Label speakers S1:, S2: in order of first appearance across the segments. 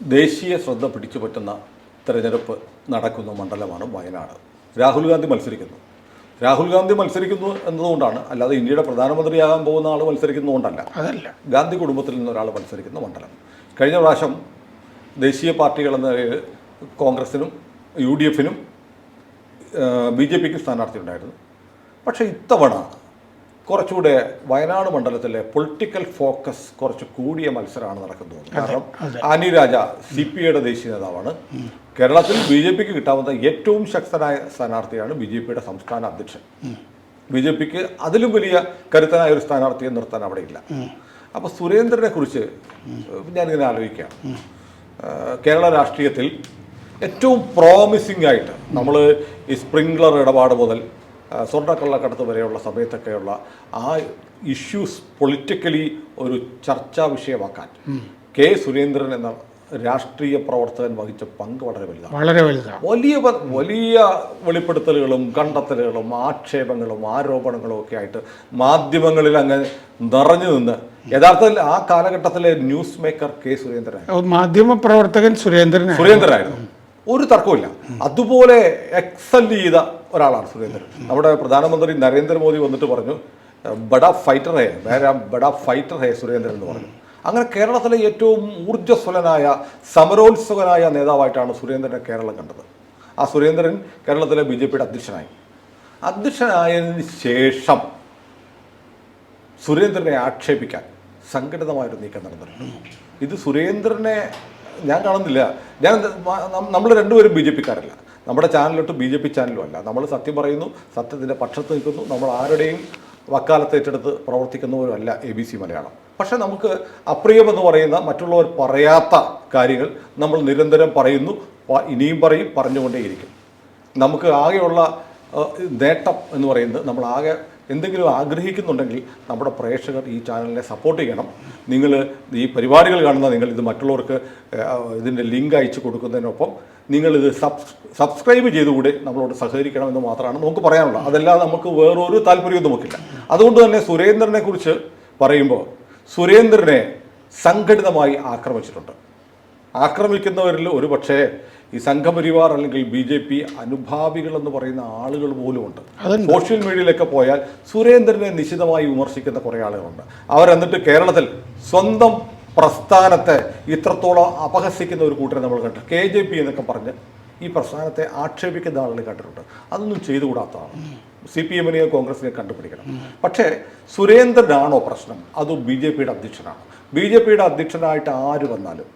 S1: ദേശീയ ശ്രദ്ധ പിടിച്ചുപറ്റുന്ന തെരഞ്ഞെടുപ്പ് നടക്കുന്ന മണ്ഡലമാണ് വയനാട്. രാഹുൽ ഗാന്ധി മത്സരിക്കുന്നു. രാഹുൽ ഗാന്ധി മത്സരിക്കുന്നു എന്നതുകൊണ്ടാണ്, അല്ലാതെ ഇന്ത്യയുടെ പ്രധാനമന്ത്രിയാകാൻ പോകുന്ന ആൾ മത്സരിക്കുന്നതുകൊണ്ടല്ല.
S2: അതല്ല,
S1: ഗാന്ധി കുടുംബത്തിൽ നിന്നൊരാൾ മത്സരിക്കുന്ന മണ്ഡലം. കഴിഞ്ഞ പ്രാവശ്യം ദേശീയ പാർട്ടികളെന്ന നിലയിൽ കോൺഗ്രസിനും UDF നും BJPക്കും സ്ഥാനാർത്ഥി ഉണ്ടായിരുന്നു. പക്ഷേ ഇത്തവണ കുറച്ചുകൂടെ വയനാട് മണ്ഡലത്തിലെ പൊളിറ്റിക്കൽ ഫോക്കസ് കുറച്ച് കൂടിയ മത്സരമാണ് നടക്കുന്നത്. കാരണം ആനി രാജ CPIയുടെ ദേശീയ നേതാവാണ്. കേരളത്തിൽ BJPക്ക് കിട്ടാവുന്ന ഏറ്റവും ശക്തനായ സ്ഥാനാർത്ഥിയാണ് BJPയുടെ സംസ്ഥാന അധ്യക്ഷൻ. BJPക്ക് അതിലും വലിയ കരുത്തനായ ഒരു സ്ഥാനാർത്ഥിയെ നിർത്താൻ അവിടെയില്ല. അപ്പോൾ സുരേന്ദ്രനെ കുറിച്ച് ഞാനിങ്ങനെ ആലോചിക്കുകയാണ്. കേരള രാഷ്ട്രീയത്തിൽ ഏറ്റവും പ്രോമിസിംഗ് ആയിട്ട് നമ്മൾ ഈ സ്പ്രിംഗ്ലർ ഇടപാട് മുതൽ സ്വർണ്ണക്കള്ളക്കടത്ത് വരെയുള്ള സമയത്തൊക്കെയുള്ള ആ ഇഷ്യൂസ് പൊളിറ്റിക്കലി ഒരു ചർച്ചാ വിഷയമാക്കാൻ സുരേന്ദ്രൻ എന്ന രാഷ്ട്രീയ പ്രവർത്തകൻ വഹിച്ച പങ്ക് വളരെ വലുതാണ്. വലിയ വെളിപ്പെടുത്തലുകളും കണ്ടെത്തലുകളും ആക്ഷേപങ്ങളും ആരോപണങ്ങളും ഒക്കെ ആയിട്ട് മാധ്യമങ്ങളിൽ അങ്ങ് നിറഞ്ഞു നിന്ന് യഥാർത്ഥത്തിൽ ആ കാലഘട്ടത്തിലെ ന്യൂസ് മേക്കർ സുരേന്ദ്രനായിരുന്നു.
S2: മാധ്യമ പ്രവർത്തകൻ സുരേന്ദ്രനായിരുന്നു.
S1: ഒരു തർക്കമില്ല. അതുപോലെ എക്സൽ ചെയ്ത ഒരാളാണ് സുരേന്ദ്രൻ. നമ്മുടെ പ്രധാനമന്ത്രി നരേന്ദ്രമോദി വന്നിട്ട് പറഞ്ഞു, ബഡാ ഫൈറ്റർ ഹേ സുരേന്ദ്രൻ എന്ന് പറഞ്ഞു. അങ്ങനെ കേരളത്തിലെ ഏറ്റവും ഊർജ്ജസ്വലനായ സമരോത്സുകനായ നേതാവായിട്ടാണ് സുരേന്ദ്രനെ കേരളം കണ്ടത്. ആ സുരേന്ദ്രൻ കേരളത്തിലെ BJPയുടെ അധ്യക്ഷനായതിന് ശേഷം സുരേന്ദ്രനെ ആക്ഷേപിക്കാൻ സംഘടിതമായൊരു നീക്കം നടന്നിട്ടുണ്ട്. ഇത് സുരേന്ദ്രനെ ഞാൻ കാണുന്നില്ല. നമ്മൾ രണ്ടുപേരും BJPക്കാരല്ല. നമ്മുടെ ചാനലിലോട്ട് BJP ചാനലും അല്ല. നമ്മൾ സത്യം പറയുന്നു, സത്യത്തിൻ്റെ പക്ഷത്ത് നിൽക്കുന്നു. നമ്മൾ ആരുടെയും വക്കാലത്ത് ഏറ്റെടുത്ത് പ്രവർത്തിക്കുന്നവരും അല്ല ABC മലയാളം. പക്ഷെ നമുക്ക് അപ്രിയമെന്ന് പറയുന്ന, മറ്റുള്ളവർ പറയാത്ത കാര്യങ്ങൾ നമ്മൾ നിരന്തരം പറയുന്നു, ഇനിയും പറയും, പറഞ്ഞുകൊണ്ടേയിരിക്കും. നമുക്ക് ആകെയുള്ള നേട്ടം എന്ന് പറയുന്നത്, നമ്മൾ ആകെ എന്തെങ്കിലും ആഗ്രഹിക്കുന്നുണ്ടെങ്കിൽ നമ്മുടെ പ്രേക്ഷകർ ഈ ചാനലിനെ സപ്പോർട്ട് ചെയ്യണം. നിങ്ങൾ ഈ പരിപാടികൾ കാണുന്ന നിങ്ങൾ ഇത് മറ്റുള്ളവർക്ക് ഇതിൻ്റെ ലിങ്ക് അയച്ചു കൊടുക്കുന്നതിനൊപ്പം നിങ്ങളിത് സബ്സ്ക്രൈബ് ചെയ്തുകൂടെ നമ്മളോട് സഹകരിക്കണമെന്ന് മാത്രമാണ് നമുക്ക് പറയാനുള്ളത്. അതല്ലാതെ നമുക്ക് വേറൊരു താല്പര്യവും നമുക്കില്ല. അതുകൊണ്ട് തന്നെ സുരേന്ദ്രനെ കുറിച്ച് പറയുമ്പോൾ സുരേന്ദ്രനെ സംഘടിതമായി ആക്രമിച്ചിട്ടുണ്ട്. ആക്രമിക്കുന്നവരിൽ ഒരു പക്ഷേ ഈ സംഘപരിവാർ അല്ലെങ്കിൽ BJP അനുഭാവികളെന്ന് പറയുന്ന ആളുകൾ പോലുമുണ്ട്. സോഷ്യൽ മീഡിയയിലൊക്കെ പോയാൽ സുരേന്ദ്രനെ നിശിതമായി വിമർശിക്കുന്ന കുറേ ആളുകളുണ്ട്. അവരെന്നിട്ട് കേരളത്തിൽ സ്വന്തം പ്രസ്ഥാനത്തെ ഇത്രത്തോളം അപഹസിക്കുന്ന ഒരു കൂട്ടരെ നമ്മൾ കണ്ടു. KJP എന്നൊക്കെ പറഞ്ഞ് ഈ പ്രസ്ഥാനത്തെ ആക്ഷേപിക്കുന്ന ആളുകൾ കണ്ടിട്ടുണ്ട്. അതൊന്നും ചെയ്തുകൂടാത്തതാണ്. CPM-നെയോ കോൺഗ്രസിനെയോ കണ്ടുപിടിക്കണം. പക്ഷേ സുരേന്ദ്രനാണോ പ്രശ്നം? അത് BJPയുടെ അധ്യക്ഷനാണ്. BJPയുടെ അധ്യക്ഷനായിട്ട് ആര് വന്നാലും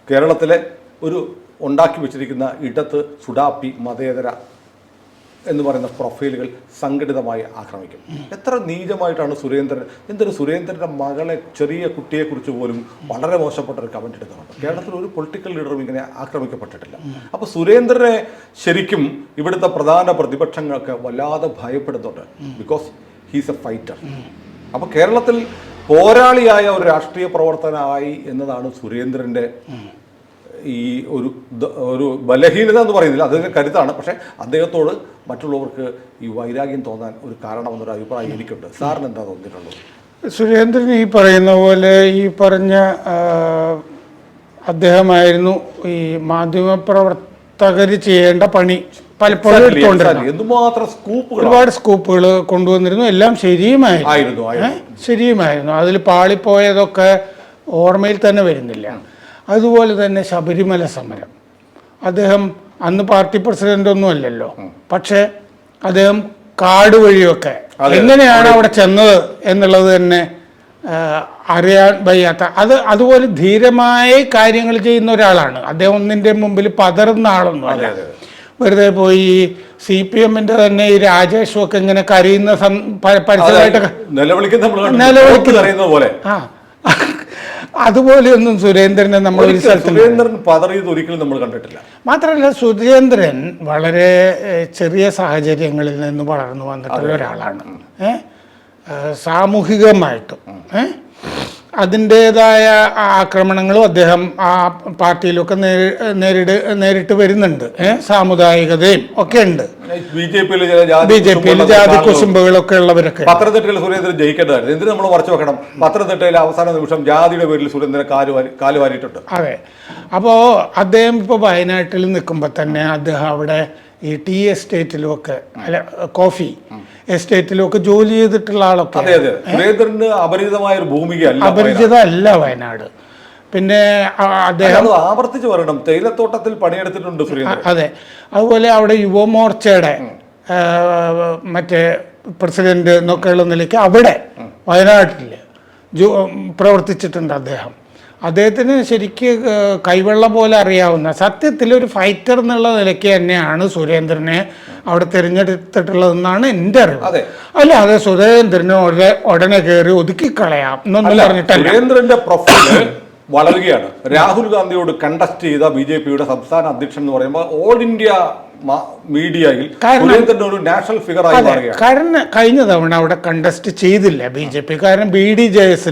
S1: കേരളത്തിലെ ഒരു ഉണ്ടാക്കി വെച്ചിരിക്കുന്ന ഇടത്ത് സുഡാപ്പി മതേതര എന്ന് പറയുന്ന പ്രൊഫൈലുകൾ സംഘടിതമായി ആക്രമിക്കും. എത്ര നീചമായിട്ടാണ് സുരേന്ദ്രൻ്റെ മകളെ, ചെറിയ കുട്ടിയെക്കുറിച്ച് പോലും വളരെ മോശപ്പെട്ട ഒരു കമൻറ്റ് എടുക്കുന്നുണ്ട്. കേരളത്തിൽ ഒരു പൊളിറ്റിക്കൽ ലീഡറും ഇങ്ങനെ ആക്രമിക്കപ്പെട്ടിട്ടില്ല. അപ്പോൾ സുരേന്ദ്രനെ ശരിക്കും ഇവിടുത്തെ പ്രധാന പ്രതിപക്ഷങ്ങൾക്ക് വല്ലാതെ ഭയപ്പെടുന്നുണ്ട്. Because he's a fighter. അപ്പോൾ കേരളത്തിൽ പോരാളിയായ ഒരു രാഷ്ട്രീയ പ്രവർത്തനമായി എന്നതാണ് സുരേന്ദ്രൻ്റെ ഈ ഒരു ബലഹീനത എന്ന് പറയുന്നില്ല, അതിൻ്റെ കരുത്താണ്. പക്ഷേ അദ്ദേഹത്തോട് മറ്റുള്ളവർക്ക് ഈ വൈരാഗ്യം തോന്നാൻ ഒരു കാരണമെന്നൊരു അഭിപ്രായം എനിക്കുണ്ട്. സാറിന് എന്താ തോന്നിയിട്ടുള്ളത്?
S2: സുരേന്ദ്രൻ ഈ പറയുന്ന പോലെ ഈ പറഞ്ഞ അദ്ദേഹമായിരുന്നു ഈ മാധ്യമപ്രവർത്തകർ ചെയ്യേണ്ട പണി പലപ്പോഴും ഒരുപാട് സ്കൂപ്പുകൾ കൊണ്ടുവന്നിരുന്നു. എല്ലാം ശരിയുമായിരുന്നു. അതിൽ പാളിപ്പോയതൊക്കെ ഓർമ്മയിൽ തന്നെ വരുന്നില്ല. അതുപോലെ തന്നെ ശബരിമല സമരം, അദ്ദേഹം അന്ന് പാർട്ടി പ്രസിഡന്റ് ഒന്നും അല്ലല്ലോ, പക്ഷെ അദ്ദേഹം കാട് വഴിയൊക്കെ എങ്ങനെയാണ് അവിടെ ചെന്നത് എന്നുള്ളത് തന്നെ അറിയാൻ വയ്യാത്ത അതുപോലെ ധീരമായ കാര്യങ്ങൾ ചെയ്യുന്ന ഒരാളാണ് അദ്ദേഹം. ഒന്നിൻ്റെ മുമ്പിൽ പതറുന്ന ആളൊന്നും അല്ല. വെറുതെ പോയി CPM-ന്റെ തന്നെ ഈ രാജേഷും ഒക്കെ ഇങ്ങനെ കരയുന്ന പരിസരമായിട്ടൊക്കെ
S1: നിലവിളിക്കുന്ന പോലെ
S2: അതുപോലെയൊന്നും സുരേന്ദ്രനെ നമ്മൾ
S1: ഒരിക്കലും നമ്മൾ കണ്ടിട്ടില്ല.
S2: മാത്രമല്ല സുരേന്ദ്രൻ വളരെ ചെറിയ സാഹചര്യങ്ങളിൽ നിന്ന് വളർന്നു വന്നിട്ടുള്ള ഒരാളാണ്. സാമൂഹികമായിട്ടും അതിൻ്റേതായ ആക്രമണങ്ങളും അദ്ദേഹം ആ പാർട്ടിയിലൊക്കെ നേരിട്ട് വരുന്നുണ്ട്. സാമുദായികതയും ഒക്കെ ഉണ്ട്.
S1: ബി ജെ പിയിൽ
S2: ജാതി കുശുമ്പുകളൊക്കെ ഉള്ളവരൊക്കെ.
S1: പത്തനംതിട്ടയിൽ സുരേന്ദ്രൻ ജയിക്കേണ്ടതായിരുന്നു. എന്തിനു നമ്മൾ മറച്ചു വെക്കണം? പത്തനംതിട്ടയിൽ അവസാന നിമിഷം ജാതിയുടെ പേരിൽ സുരേന്ദ്രൻ കാലുവാരിയിട്ടുണ്ട്.
S2: അതെ. അപ്പോൾ അദ്ദേഹം ഇപ്പോൾ വയനാട്ടിൽ നിൽക്കുമ്പോൾ തന്നെ അദ്ദേഹം അവിടെ ഈ ടീ എസ്റ്റേറ്റിലുമൊക്കെ അല്ല കോഫി എസ്റ്റേറ്റിലൊക്കെ ജോലി ചെയ്തിട്ടുള്ള ആളൊക്കെ.
S1: സുരേന്ദ്രന് അപരിചിതമായ ഒരു ഭൂമികയല്ല,
S2: അപരിചിതമല്ല വയനാട്. പിന്നെ അദ്ദേഹം
S1: ആവർത്തിച്ച് പറയണം, തേയിലത്തോട്ടത്തിൽ പണിയെടുത്തിട്ടുണ്ട് സുരേന്ദ്രൻ.
S2: അതെ. അതുപോലെ അവിടെ യുവമോർച്ചയുടെ മറ്റേ പ്രസിഡന്റ് എന്നൊക്കെയുള്ള നിലയ്ക്ക് അവിടെ വയനാട്ടിൽ പ്രവർത്തിച്ചിട്ടുണ്ട് അദ്ദേഹം. അദ്ദേഹത്തിന് ശരിക്ക് കൈവെള്ളം പോലെ അറിയാവുന്ന, സത്യത്തിൽ ഒരു ഫൈറ്റർ എന്നുള്ള നിലയ്ക്ക് തന്നെയാണ് സുരേന്ദ്രനെ അവിടെ തിരഞ്ഞെടുത്തിട്ടുള്ളതെന്നാണ് എൻ്റെ അറിവ്. അല്ലാതെ സുരേന്ദ്രനെ ഉടനെ കയറി ഒതുക്കിക്കളയാം എന്നൊന്നും പറഞ്ഞിട്ടല്ല.
S1: സുരേന്ദ്രന്റെ പ്രൊഫൈല് വളരുകയാണ്. രാഹുൽ ഗാന്ധിയോട് കണ്ടസ്റ്റ് ചെയ്ത ബി ജെ പിയുടെ സംസ്ഥാന അധ്യക്ഷൻ എന്ന് പറയുമ്പോൾ ഓൾ ഇന്ത്യ മീഡിയയിൽ ഒരു നാഷണൽ ഫിഗർ ആയി മാറുകയാണ്.
S2: കാരണം കഴിഞ്ഞ തവണ അവിടെ കണ്ടസ്റ്റ് ചെയ്തില്ല ബി ജെ പി. കാരണം BDJS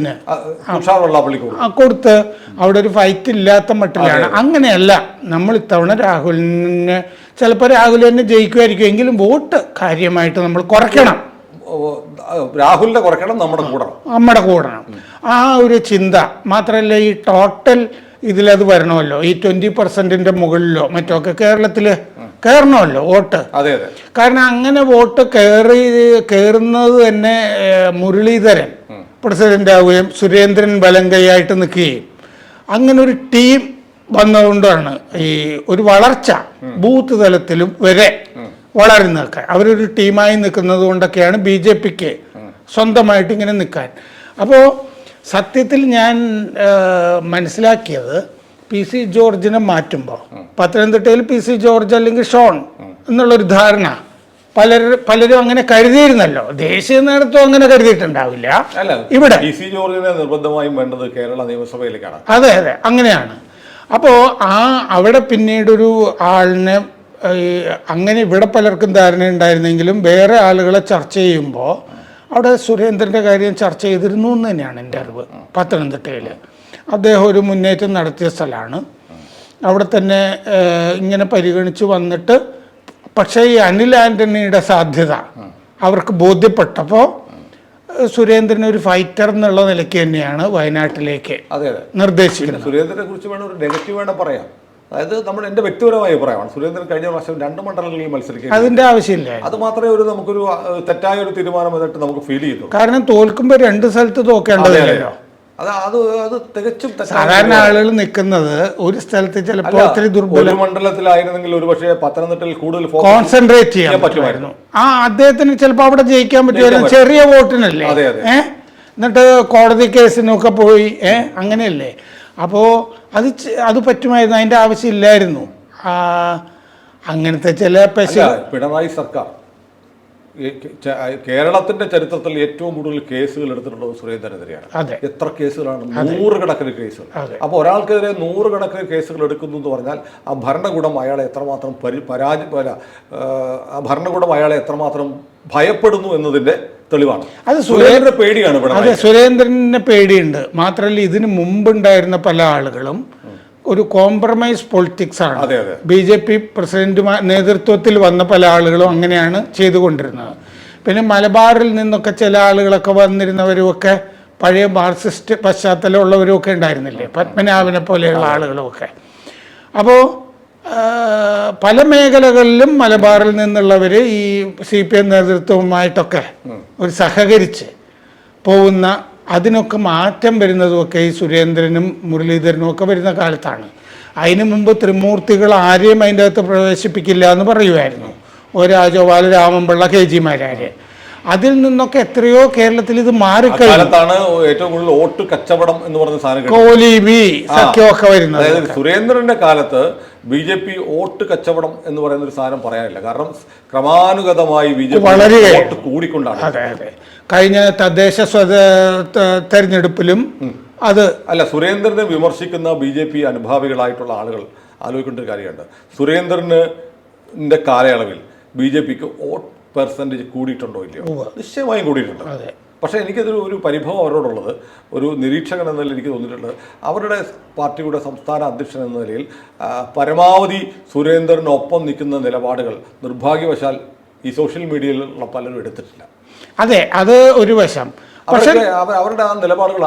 S2: കൊടുത്ത് അവിടെ ഒരു ഫൈറ്റ് ഇല്ലാത്ത മട്ടിലാണ്. അങ്ങനെയല്ല, നമ്മൾ ഇത്തവണ രാഹുലിന് ചിലപ്പോൾ രാഹുൽ തന്നെ ജയിക്കുമായിരിക്കും, എങ്കിലും വോട്ട് കാര്യമായിട്ട് നമ്മൾ കുറയ്ക്കണം.
S1: രാഹുലിനെ കുറയ്ക്കണം, നമ്മുടെ കൂടണം.
S2: ആ ഒരു ചിന്ത മാത്രമല്ല, ഈ ടോട്ടൽ ഇതിലത് വരണമല്ലോ. ഈ 20% മുകളിലോ മറ്റൊക്കെ കേരളത്തിൽ കയറണമല്ലോ വോട്ട്. കാരണം അങ്ങനെ വോട്ട് കയറുന്നത് തന്നെ മുരളീധരൻ പ്രസിഡന്റ് ആവുകയും സുരേന്ദ്രൻ വലം കൈയായിട്ട് നിൽക്കുകയും അങ്ങനെ ഒരു ടീം വന്നതുകൊണ്ടാണ് ഈ ഒരു വളർച്ച ബൂത്ത് തലത്തിലും വരെ വളരുന്നതൊക്കെ. അവരൊരു ടീമായി നിൽക്കുന്നത് കൊണ്ടൊക്കെയാണ് BJPക്ക് സ്വന്തമായിട്ട് ഇങ്ങനെ നിൽക്കാൻ. അപ്പോൾ സത്യത്തിൽ ഞാൻ മനസ്സിലാക്കിയത് PC ജോർജിനെ മാറ്റുമ്പോൾ പത്തനംതിട്ടയിൽ PC ജോർജ് അല്ലെങ്കിൽ ഷോൺ എന്നുള്ളൊരു ധാരണ പലരും അങ്ങനെ കരുതിയിരുന്നല്ലോ. ദേശീയ നേതൃത്വം അങ്ങനെ കരുതിയിട്ടുണ്ടാവില്ല. ഇവിടെ
S1: PC ജോർജിനെ നിർബന്ധമായും വേണ്ടത് കേരള നിയമസഭയിലേക്കാണ്.
S2: അതെ, അങ്ങനെയാണ്. അപ്പോൾ അവിടെ പിന്നീടൊരു ആളിനെ അങ്ങനെ ഇവിടെ പലർക്കും ധാരണ ഉണ്ടായിരുന്നെങ്കിലും വേറെ ആളുകളെ ചർച്ച ചെയ്യുമ്പോൾ അവിടെ സുരേന്ദ്രൻ്റെ കാര്യം ചർച്ച ചെയ്തിരുന്നു എന്ന് തന്നെയാണ് എൻ്റെ അറിവ്. പത്തനംതിട്ടയിൽ അദ്ദേഹം ഒരു മുന്നേറ്റം നടത്തിയ സ്ഥലമാണ്. അവിടെ തന്നെ ഇങ്ങനെ പരിഗണിച്ച് വന്നിട്ട്, പക്ഷേ ഈ അനിൽ ആൻ്റണിയുടെ സാധ്യത അവർക്ക് ബോധ്യപ്പെട്ടപ്പോൾ സുരേന്ദ്രൻ ഒരു ഫൈറ്റർ എന്നുള്ള നിലയ്ക്ക് തന്നെയാണ് വയനാട്ടിലേക്ക് നിർദ്ദേശിക്കുന്നത്.
S1: സുരേന്ദ്രനെ കുറിച്ച് വേണം ഒരു നെഗറ്റീവ് വേണം പറയാം. അതായത് എൻ്റെ വ്യക്തിപരമായ അഭിപ്രായമാണ്. സുരേന്ദ്രൻ കഴിഞ്ഞ പ്രാവശ്യം 2 മണ്ഡലങ്ങളിൽ മത്സരിക്കുക,
S2: അതിന്റെ ആവശ്യമില്ല.
S1: അത് മാത്രമേ നമുക്കൊരു തെറ്റായ ഒരു തീരുമാനമായിട്ട് നമുക്ക് ഫീൽ ചെയ്യുന്നു.
S2: കാരണം തോൽക്കുമ്പോൾ 2 സ്ഥലത്ത് തോക്കേണ്ടതല്ലോ.
S1: അത് തികച്ചും
S2: സാധാരണ ആളുകൾ നിൽക്കുന്നത് ഒരു സ്ഥലത്ത് ചിലപ്പോൾ ഒത്തിരി ദുർബല
S1: മണ്ഡലത്തിലായിരുന്നെങ്കിൽ ഒരു പക്ഷേ പത്തനംതിട്ടയിൽ കൂടുതൽ
S2: കോൺസെൻട്രേറ്റ് ചെയ്യാൻ പറ്റുമായിരുന്നു. അദ്ദേഹത്തിന് ചിലപ്പോൾ അവിടെ ജയിക്കാൻ പറ്റുമായിരുന്നു, ചെറിയ വോട്ടിനല്ലേ. എന്നിട്ട് കോടതി കേസിനൊക്കെ പോയി അങ്ങനെയല്ലേ. അപ്പോൾ അത് പറ്റുമായിരുന്നു, അതിൻ്റെ ആവശ്യമില്ലായിരുന്നു. അങ്ങനത്തെ ചില
S1: പിണറായി സർക്കാർ കേരളത്തിന്റെ ചരിത്രത്തിൽ ഏറ്റവും കൂടുതൽ കേസുകൾ എടുത്തിട്ടുള്ളത് സുരേന്ദ്രനെതിരെയാണ്. എത്ര കേസുകളാണ്? 100 കണക്കിന് കേസുകൾ. അപ്പോൾ ഒരാൾക്കെതിരെ 100 കണക്കിന് കേസുകൾ എടുക്കുന്നു എന്ന് പറഞ്ഞാൽ ആ ഭരണകൂടം അയാളെ എത്രമാത്രം ഭയപ്പെടുന്നു എന്നതിന്റെ തെളിവാണ്.
S2: അത് സുരേന്ദ്രന്റെ പേടിയാണ്. അതെ, സുരേന്ദ്രനെ പേടിയുണ്ട്. മാത്രമല്ല, ഇതിന് മുമ്പുണ്ടായിരുന്ന പല ആളുകളും ഒരു കോംപ്രമൈസ് പൊളിറ്റിക്സ് ആണ്. BJP പ്രസിഡന്റ് നേതൃത്വത്തിൽ വന്ന പല ആളുകളും അങ്ങനെയാണ് ചെയ്തുകൊണ്ടിരുന്നത്. പിന്നെ മലബാറിൽ നിന്നൊക്കെ ചില ആളുകളൊക്കെ വന്നിരുന്നവരുമൊക്കെ പഴയ മാർക്സിസ്റ്റ് പശ്ചാത്തലമുള്ളവരുമൊക്കെ ഉണ്ടായിരുന്നില്ലേ, പത്മനാഭനെ പോലെയുള്ള ആളുകളുമൊക്കെ. അപ്പോൾ പല മേഖലകളിലും മലബാറിൽ നിന്നുള്ളവർ ഈ CPM നേതൃത്വവുമായിട്ടൊക്കെ ഒരു സഹകരിച്ച് പോകുന്ന, അതിനൊക്കെ മാറ്റം വരുന്നതുമൊക്കെ ഈ സുരേന്ദ്രനും മുരളീധരനും ഒക്കെ വരുന്ന കാലത്താണ്. അതിനു മുമ്പ് ത്രിമൂർത്തികൾ ആരെയും അതിൻ്റെ അകത്ത് പ്രവേശിപ്പിക്കില്ല എന്ന് പറയുമായിരുന്നു. രാജഗോപാൽ, രാമൻപിള്ള, KG മാരാര്. അതിൽ നിന്നൊക്കെ എത്രയോ കേരളത്തിൽ ഇത് മാറിക്കഴിഞ്ഞു.
S1: ഏറ്റവും കൂടുതൽ വോട്ട് കച്ചവടം എന്ന് പറഞ്ഞ സാധനം
S2: കോലീബി സഖ്യമൊക്കെ വരുന്നത്.
S1: അതായത് സുരേന്ദ്രന്റെ കാലത്ത് BJP വോട്ട് കച്ചവടം എന്ന് പറയുന്ന ഒരു സാധനം പറയാനില്ല. കാരണം ക്രമാനുഗതമായി BJP വോട്ട് കൂടിക്കൊണ്ടാണ്.
S2: അതെ, കഴിഞ്ഞ തദ്ദേശ തെരഞ്ഞെടുപ്പിലും അത്
S1: അല്ല. സുരേന്ദ്രനെ വിമർശിക്കുന്ന BJP അനുഭാവികളായിട്ടുള്ള ആളുകൾ ആലോചിക്കേണ്ട ഒരു കാര്യമുണ്ട്. സുരേന്ദ്രന്റെ കാലയളവിൽ BJPക്ക് വോട്ട് പെർസെൻറ്റേജ് കൂടിയിട്ടുണ്ടോ ഇല്ലയോ? നിശ്ചയമായും കൂടിയിട്ടുണ്ട്. പക്ഷേ എനിക്കതൊരു ഒരു പരിഭവം അവരോടുള്ളത്, ഒരു നിരീക്ഷകൻ എന്ന നിലയിൽ എനിക്ക് തോന്നിയിട്ടുള്ളത്, അവരുടെ പാർട്ടിയുടെ സംസ്ഥാന അധ്യക്ഷൻ എന്ന നിലയിൽ പരമാവധി സുരേന്ദ്രനൊപ്പം നിൽക്കുന്ന നിലപാടുകൾ നിർഭാഗ്യവശാൽ ഈ സോഷ്യൽ മീഡിയയിലുള്ള പലരും എടുത്തിട്ടില്ല.
S2: അതെ, അത് ഒരു വശം. പക്ഷേ
S1: അവരുടെ ആ നിലപാടുകൾ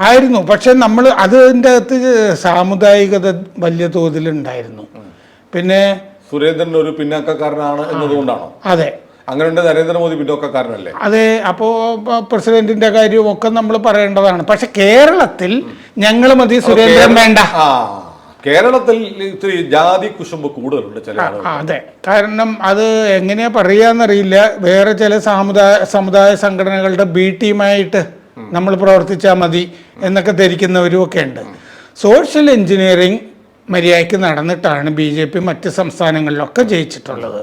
S2: ആയിരുന്നു. പക്ഷെ നമ്മൾ അതിൻ്റെ അകത്ത് സാമുദായികത വലിയ തോതിലുണ്ടായിരുന്നു. പിന്നെ
S1: സുരേന്ദ്രൻ ഒരു പിന്നാക്കക്കാരനാണ് എന്നതുകൊണ്ടാണോ?
S2: അതെ,
S1: അങ്ങനെയുണ്ട്. നരേന്ദ്രമോദി പിന്നോക്കക്കാരനല്ലേ?
S2: അതെ. അപ്പോൾ പ്രസിഡന്റിന്റെ കാര്യവും ഒക്കെ നമ്മൾ പറയേണ്ടതാണ്. പക്ഷെ കേരളത്തിൽ ഞങ്ങൾ മതി, സുരേന്ദ്രൻ വേണ്ട.
S1: കേരളത്തിൽ ഇത്തിരി ജാതി കുശുമ്പ് കൂടുതലുണ്ട് ചില ആളുകൾ.
S2: അതെ, കാരണം അത് എങ്ങനെയാ പറയാന്നറിയില്ല. വേറെ ചില സമുദായ സംഘടനകളുടെ ബി ടീമായിട്ട് നമ്മൾ പ്രവർത്തിച്ചാൽ മതി എന്നൊക്കെ ധരിക്കുന്നവരും ഒക്കെ ഉണ്ട്. സോഷ്യൽ എഞ്ചിനീയറിംഗ് മര്യാദയ്ക്ക് നടന്നിട്ടാണ് BJP മറ്റ് സംസ്ഥാനങ്ങളിലൊക്കെ ജയിച്ചിട്ടുള്ളത്.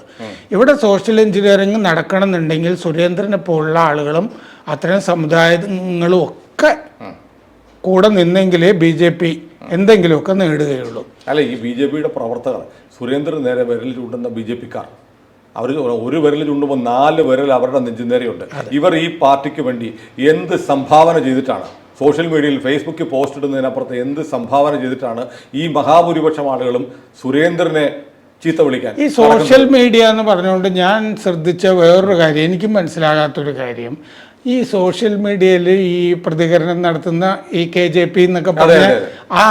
S2: ഇവിടെ സോഷ്യൽ എഞ്ചിനീയറിംഗ് നടക്കണമെന്നുണ്ടെങ്കിൽ സുരേന്ദ്രനെ പോലുള്ള ആളുകളും അത്തരം സമുദായങ്ങളും ഒക്കെ കൂടെ നിന്നെങ്കിലേ BJP എന്തെങ്കിലുമൊക്കെ നേടുകയുള്ളൂ.
S1: അല്ല, ഈ BJPയുടെ പ്രവർത്തകർ സുരേന്ദ്രൻ നേരെ വിരൽ ചൂണ്ടുന്ന BJPക്കാർ, അവർ ഒരു വിരൽ ചൂണ്ടുമ്പോൾ 4 വിരൽ അവരുടെ നെഞ്ചുനേരെയുണ്ട്. ഇവർ ഈ പാർട്ടിക്ക് വേണ്ടി എന്ത് സംഭാവന ചെയ്തിട്ടാണ്, സോഷ്യൽ മീഡിയയിൽ ഫേസ്ബുക്കിൽ പോസ്റ്റ് ഇടുന്നതിനപ്പുറത്ത് എന്ത് സംഭാവന ചെയ്തിട്ടാണ് ഈ മഹാഭൂരിപക്ഷം ആളുകളും സുരേന്ദ്രനെ ചീത്ത വിളിക്കാൻ?
S2: ഈ സോഷ്യൽ മീഡിയ എന്ന് പറഞ്ഞുകൊണ്ട് ഞാൻ ശ്രദ്ധിച്ച വേറൊരു കാര്യം, എനിക്ക് മനസ്സിലാകാത്തൊരു കാര്യം, ഈ സോഷ്യൽ മീഡിയയിൽ ഈ പ്രതികരണം നടത്തുന്ന ഈ KJP എന്നൊക്കെ പറഞ്ഞ ആ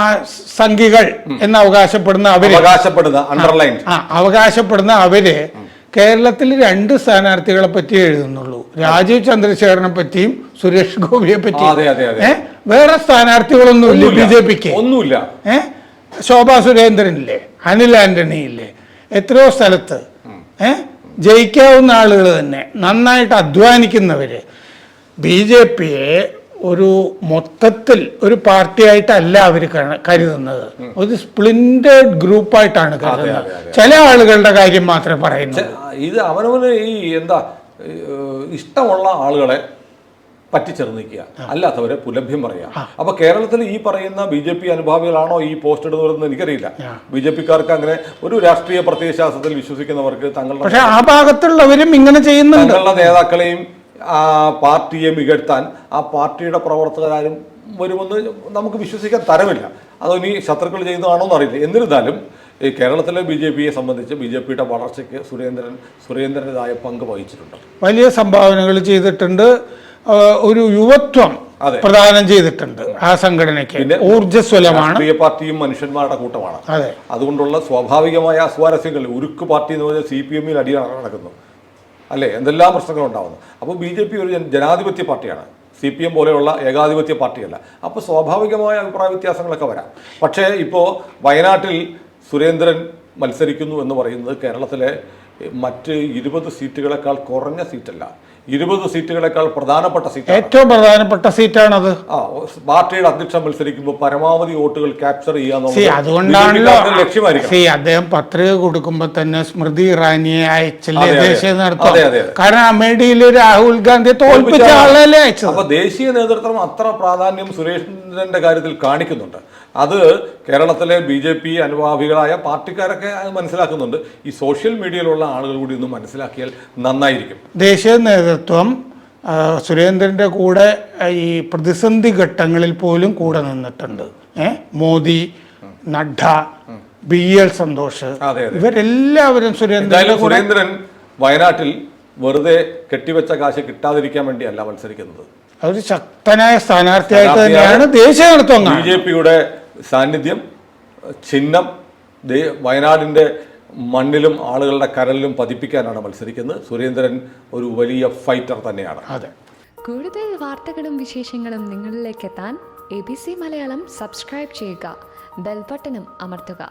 S2: സംഘികൾ എന്ന് അവകാശപ്പെടുന്ന അവര് കേരളത്തിൽ 2 സ്ഥാനാർത്ഥികളെ പറ്റി എഴുതുന്നുള്ളൂ. രാജീവ് ചന്ദ്രശേഖരനെ പറ്റിയും സുരേഷ് ഗോപിയെ പറ്റിയും. വേറെ സ്ഥാനാർത്ഥികളൊന്നുമില്ല BJPക്ക്.
S1: ഒന്നുമില്ല.
S2: ശോഭാ സുരേന്ദ്രനില്ലേ, അനിൽ ആന്റണി ഇല്ലേ, എത്രയോ സ്ഥലത്ത് ജയിക്കാവുന്ന ആളുകൾ തന്നെ, നന്നായിട്ട് അധ്വാനിക്കുന്നവര്. BJPയെ ഒരു മൊത്തത്തിൽ ഒരു പാർട്ടിയായിട്ടല്ല അവർ കരുതുന്നത്, ഒരു സ്പ്ലിൻറ്റഡ് ഗ്രൂപ്പായിട്ടാണ് കരുതുന്നത്. ചില ആളുകളുടെ കാര്യം മാത്രമേ പറയുന്നു.
S1: ഇത് അവനവന് ഈ ഇഷ്ടമുള്ള ആളുകളെ പറ്റിച്ചെറുന്നിക്കുക, അല്ലാത്തവരെ പുലഭ്യം പറയുക. അപ്പൊ കേരളത്തിൽ ഈ പറയുന്ന BJP അനുഭാവികളാണോ ഈ പോസ്റ്റ് ഇടുന്നതെന്ന് എനിക്കറിയില്ല. BJPക്കാർക്ക് അങ്ങനെ ഒരു രാഷ്ട്രീയ പ്രത്യയശാസ്ത്രത്തിൽ വിശ്വസിക്കുന്നവർക്ക്
S2: പക്ഷേ ആ ഭാഗത്തുള്ളവരും ഇങ്ങനെ ചെയ്യുന്നുണ്ട്.
S1: തങ്ങളുടെ നേതാക്കളെയും ആ പാർട്ടിയെ മികഴ്ത്താൻ ആ പാർട്ടിയുടെ പ്രവർത്തകരാരും വരുമെന്ന് നമുക്ക് വിശ്വസിക്കാൻ തരമില്ല. അതിനി ശത്രുക്കൾ ചെയ്യുന്നതാണോ എന്നറിയില്ല. എന്നിരുന്നാലും ഈ കേരളത്തിലെ BJPയെ സംബന്ധിച്ച് BJPയുടെ വളർച്ചയ്ക്ക് സുരേന്ദ്രൻ്റെതായ പങ്ക് വഹിച്ചിട്ടുണ്ട്.
S2: വലിയ സംഭാവനകൾ ചെയ്തിട്ടുണ്ട്. ഒരു യുവത്വം പ്രദാനം ചെയ്തിട്ടുണ്ട് ആ സംഘടനയ്ക്ക്. ഊർജ്ജസ്വലമാണ്.
S1: രാഷ്ട്രീയ പാർട്ടിയും മനുഷ്യന്മാരുടെ കൂട്ടമാണ്. അതുകൊണ്ടുള്ള സ്വാഭാവികമായ അസ്വാരസ്യങ്ങൾ, ഉരുക്ക് പാർട്ടി എന്ന് പറഞ്ഞാൽ CPM-ൽ അടിയാണ് നടക്കുന്നു അല്ലേ, എന്തെല്ലാം പ്രശ്നങ്ങളുണ്ടാവുന്നു. അപ്പോൾ BJP ഒരു ജനാധിപത്യ പാർട്ടിയാണ്, CPM പോലെയുള്ള ഏകാധിപത്യ പാർട്ടിയല്ല. അപ്പോൾ സ്വാഭാവികമായ അഭിപ്രായ വ്യത്യാസങ്ങളൊക്കെ വരാം. പക്ഷേ ഇപ്പോൾ വയനാട്ടിൽ സുരേന്ദ്രൻ മത്സരിക്കുന്നു എന്ന് പറയുന്നത് കേരളത്തിലെ മറ്റ് 20 സീറ്റുകളെക്കാൾ കുറഞ്ഞ സീറ്റല്ല, 20 സീറ്റുകളെക്കാൾ പ്രധാനപ്പെട്ട സീറ്റ്,
S2: ഏറ്റവും പ്രധാനപ്പെട്ട സീറ്റാണത്.
S1: പാർട്ടിയുടെ അധ്യക്ഷൻ മത്സരിക്കുമ്പോൾ പരമാവധി വോട്ടുകൾ ക്യാപ്ചർ
S2: അതുകൊണ്ടാണല്ലോ അദ്ദേഹം പത്രിക കൊടുക്കുമ്പോൾ തന്നെ സ്മൃതി ഇറാനിയെ അയച്ചില്ലേ ദേശീയ നേതൃത്വം. കാരണം അമേഠിയിൽ രാഹുൽ ഗാന്ധിയെ തോൽപ്പിച്ച ആളല്ലേ അയച്ചത്.
S1: അപ്പൊ ദേശീയ നേതൃത്വം അത്ര പ്രാധാന്യം സുരേന്ദ്രന്റെ കാര്യത്തിൽ കാണിക്കുന്നുണ്ട്. അത് കേരളത്തിലെ BJP അനുഭാവികളായ പാർട്ടിക്കാരൊക്കെ മനസ്സിലാക്കുന്നുണ്ട്. ഈ സോഷ്യൽ മീഡിയയിലുള്ള ആളുകൾ കൂടി ഒന്ന് മനസ്സിലാക്കിയാൽ നന്നായിരിക്കും.
S2: ദേശീയ നേതൃത്വം സുരേന്ദ്രൻ്റെ കൂടെ ഈ പ്രതിസന്ധി ഘട്ടങ്ങളിൽ പോലും കൂടെ നിന്നിട്ടുണ്ട്. മോദി, നഡ്ഡ, BL സന്തോഷ്, ഇവരെല്ലാവരും
S1: സുരേന്ദ്രൻ വയനാട്ടിൽ വെറുതെ കെട്ടിവെച്ച കാശ് കിട്ടാതിരിക്കാൻ വേണ്ടിയല്ല മത്സരിക്കുന്നത്.
S2: അതൊരു ശക്തനായ സ്ഥാനാർത്ഥിയായിട്ട് തന്നെയാണ് ദേശീയ നേതൃത്വം.
S1: BJPയുടെ സാന്നിധ്യം, ചിഹ്നം വയനാടിൻ്റെ മണ്ണിലും ആളുകളുടെ കരലിലും പതിപ്പിക്കാനാണ് മത്സരിക്കുന്നത്. സുരേന്ദ്രൻ ഒരു വലിയ ഫൈറ്റർ തന്നെയാണ്.
S2: അതെ.
S3: കൂടുതൽ വാർത്തകളും വിശേഷങ്ങളും നിങ്ങളിലേക്ക് എത്താൻ ABC മലയാളം സബ്സ്ക്രൈബ് ചെയ്യുക, ബെൽ ബട്ടണും അമർത്തുക.